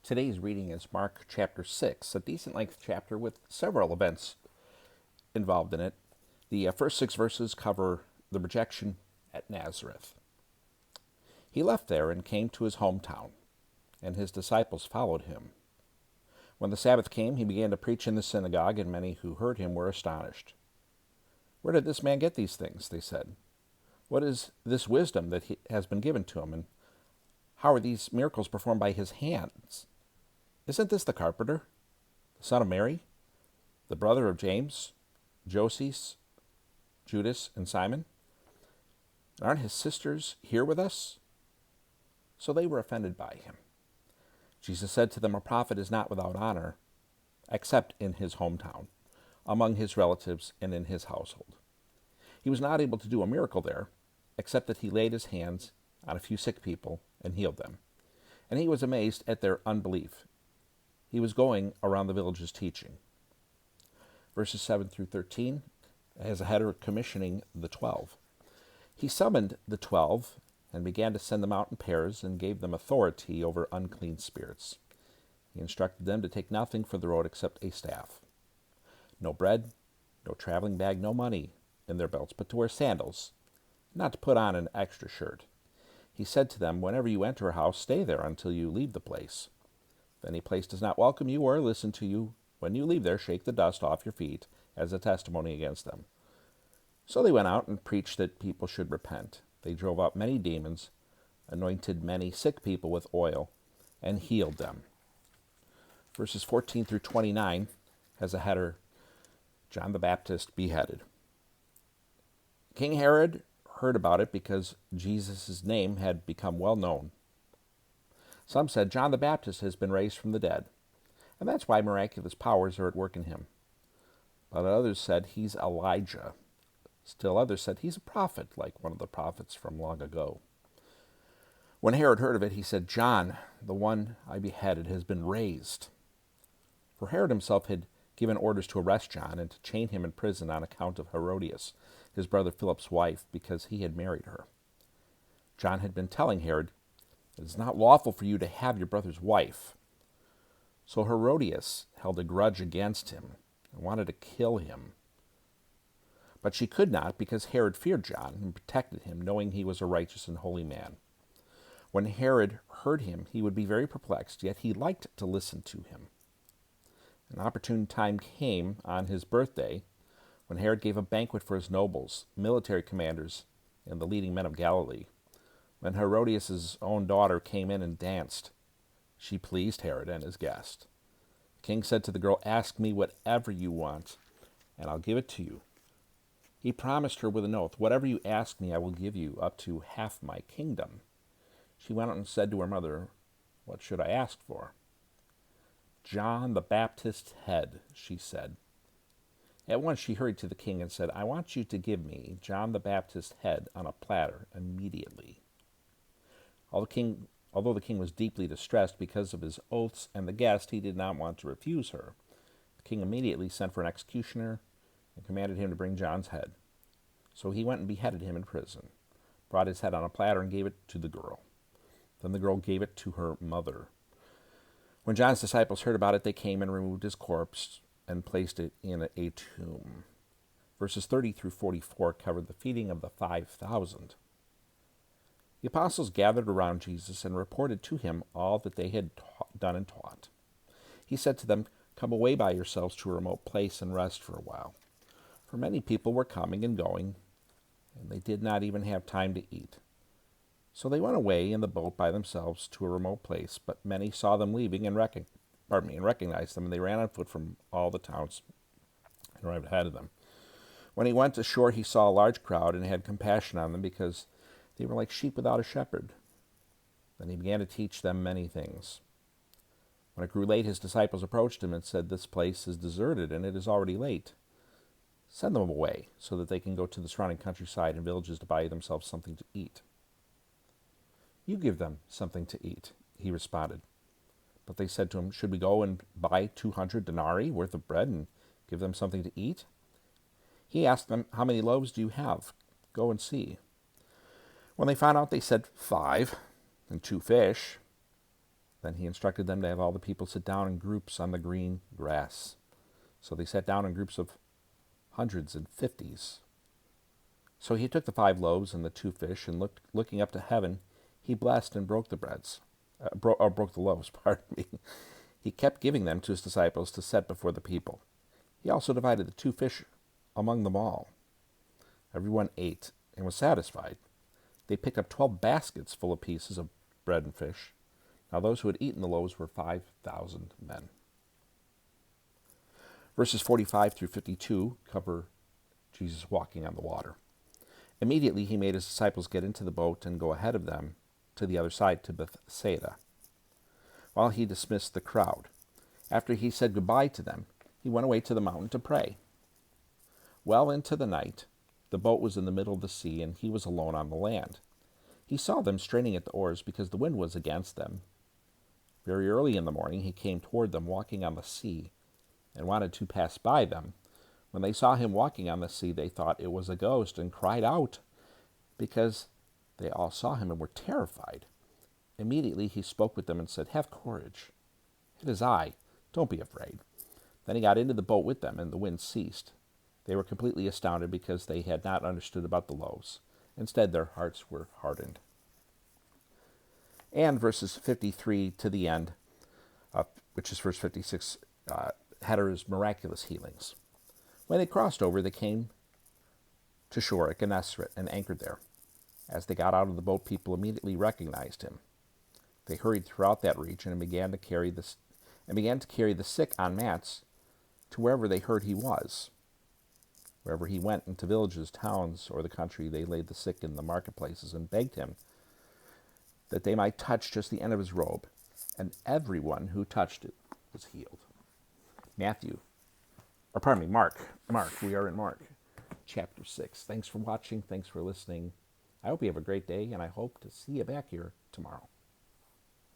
Today's reading is Mark chapter 6, a decent length chapter with several events involved in it. The first 6 verses cover the rejection at Nazareth. He left there and came to his hometown, and his disciples followed him. When the Sabbath came, he began to preach in the synagogue, and many who heard him were astonished. "Where did this man get these things?" they said. "What is this wisdom that has been given to him, and how are these miracles performed by his hands? Isn't this the carpenter, the son of Mary, the brother of James, Joses, Judas, and Simon? Aren't his sisters here with us?" So they were offended by him. Jesus said to them, "A prophet is not without honor, except in his hometown, among his relatives, and in his household." He was not able to do a miracle there, except that he laid his hands on a few sick people and healed them. And he was amazed at their unbelief. He was going around the villages teaching. Verses 7 through 13 has a header commissioning the 12. He summoned the 12 and began to send them out in pairs and gave them authority over unclean spirits. He instructed them to take nothing for the road except a staff. No bread, no traveling bag, no money in their belts, but to wear sandals, not to put on an extra shirt. He said to them, "Whenever you enter a house, stay there until you leave the place. If any place does not welcome you or listen to you, when you leave there, shake the dust off your feet as a testimony against them." So they went out and preached that people should repent. They drove out many demons, anointed many sick people with oil, and healed them. Verses 14 through 29 has a header, John the Baptist beheaded. King Herod heard about it because Jesus' name had become well known. Some said John the Baptist has been raised from the dead, and that's why miraculous powers are at work in him. But others said he's Elijah. Still others said he's a prophet, like one of the prophets from long ago. When Herod heard of it, he said, "John, the one I beheaded, has been raised." For Herod himself had given orders to arrest John and to chain him in prison on account of Herodias, his brother Philip's wife, because he had married her. John had been telling Herod, "It is not lawful for you to have your brother's wife." So Herodias held a grudge against him and wanted to kill him. But she could not, because Herod feared John and protected him, knowing he was a righteous and holy man. When Herod heard him, he would be very perplexed, yet he liked to listen to him. An opportune time came on his birthday when Herod gave a banquet for his nobles, military commanders, and the leading men of Galilee. When Herodias' own daughter came in and danced, she pleased Herod and his guest. The king said to the girl, "Ask me whatever you want, and I'll give it to you." He promised her with an oath, "Whatever you ask me, I will give you, up to half my kingdom." She went out and said to her mother, "What should I ask for?" "John the Baptist's head," she said. At once she hurried to the king and said, "I want you to give me John the Baptist's head on a platter immediately." Although the king was deeply distressed because of his oaths and the guest, he did not want to refuse her. The king immediately sent for an executioner and commanded him to bring John's head. So he went and beheaded him in prison, brought his head on a platter, and gave it to the girl. Then the girl gave it to her mother. When John's disciples heard about it, they came and removed his corpse and placed it in a tomb. Verses 30 through 44 covered the feeding of the 5,000. The apostles gathered around Jesus and reported to him all that they had done and taught. He said to them, "Come away by yourselves to a remote place and rest for a while." For many people were coming and going, and they did not even have time to eat. So they went away in the boat by themselves to a remote place, but many saw them leaving and recognized them, and they ran on foot from all the towns and arrived ahead of them. When he went ashore, he saw a large crowd and had compassion on them because they were like sheep without a shepherd. Then he began to teach them many things. When it grew late, his disciples approached him and said, "This place is deserted, and it is already late. Send them away so that they can go to the surrounding countryside and villages to buy themselves something to eat." "You give them something to eat," he responded. But they said to him, "Should we go and buy 200 denarii worth of bread and give them something to eat?" He asked them, "How many loaves do you have? Go and see." When they found out, they said, "5, and 2 fish." Then he instructed them to have all the people sit down in groups on the green grass. So they sat down in groups of hundreds and fifties. So he took the 5 loaves and the 2 fish, and looking up to heaven, he blessed and broke the broke the loaves, pardon me. He kept giving them to his disciples to set before the people. He also divided the 2 fish among them all. Everyone ate and was satisfied. They picked up 12 baskets full of pieces of bread and fish. Now those who had eaten the loaves were 5,000 men. Verses 45 through 52 cover Jesus walking on the water. Immediately he made his disciples get into the boat and go ahead of them to the other side, to Bethsaida, while he dismissed the crowd. After he said goodbye to them, he went away to the mountain to pray. Well into the night, the boat was in the middle of the sea, and he was alone on the land. He saw them straining at the oars because the wind was against them. Very early in the morning he came toward them walking on the sea, and wanted to pass by them. When they saw him walking on the sea, they thought it was a ghost, and cried out, because they all saw him and were terrified. Immediately he spoke with them and said, "Have courage. It is I. Don't be afraid." Then he got into the boat with them, and the wind ceased. They were completely astounded because they had not understood about the loaves. Instead, their hearts were hardened. And verses 53 to the end, which is verse 56, headers miraculous healings. When they crossed over, they came to shore at Gennesaret and anchored there. As they got out of the boat, people immediately recognized him. They hurried throughout that region and began to carry the sick on mats to wherever they heard he was. Wherever he went, into villages, towns, or the country, they laid the sick in the marketplaces and begged him that they might touch just the end of his robe, and everyone who touched it was healed. Mark, we are in Mark, chapter 6. Thanks for watching. Thanks for listening. I hope you have a great day, and I hope to see you back here tomorrow.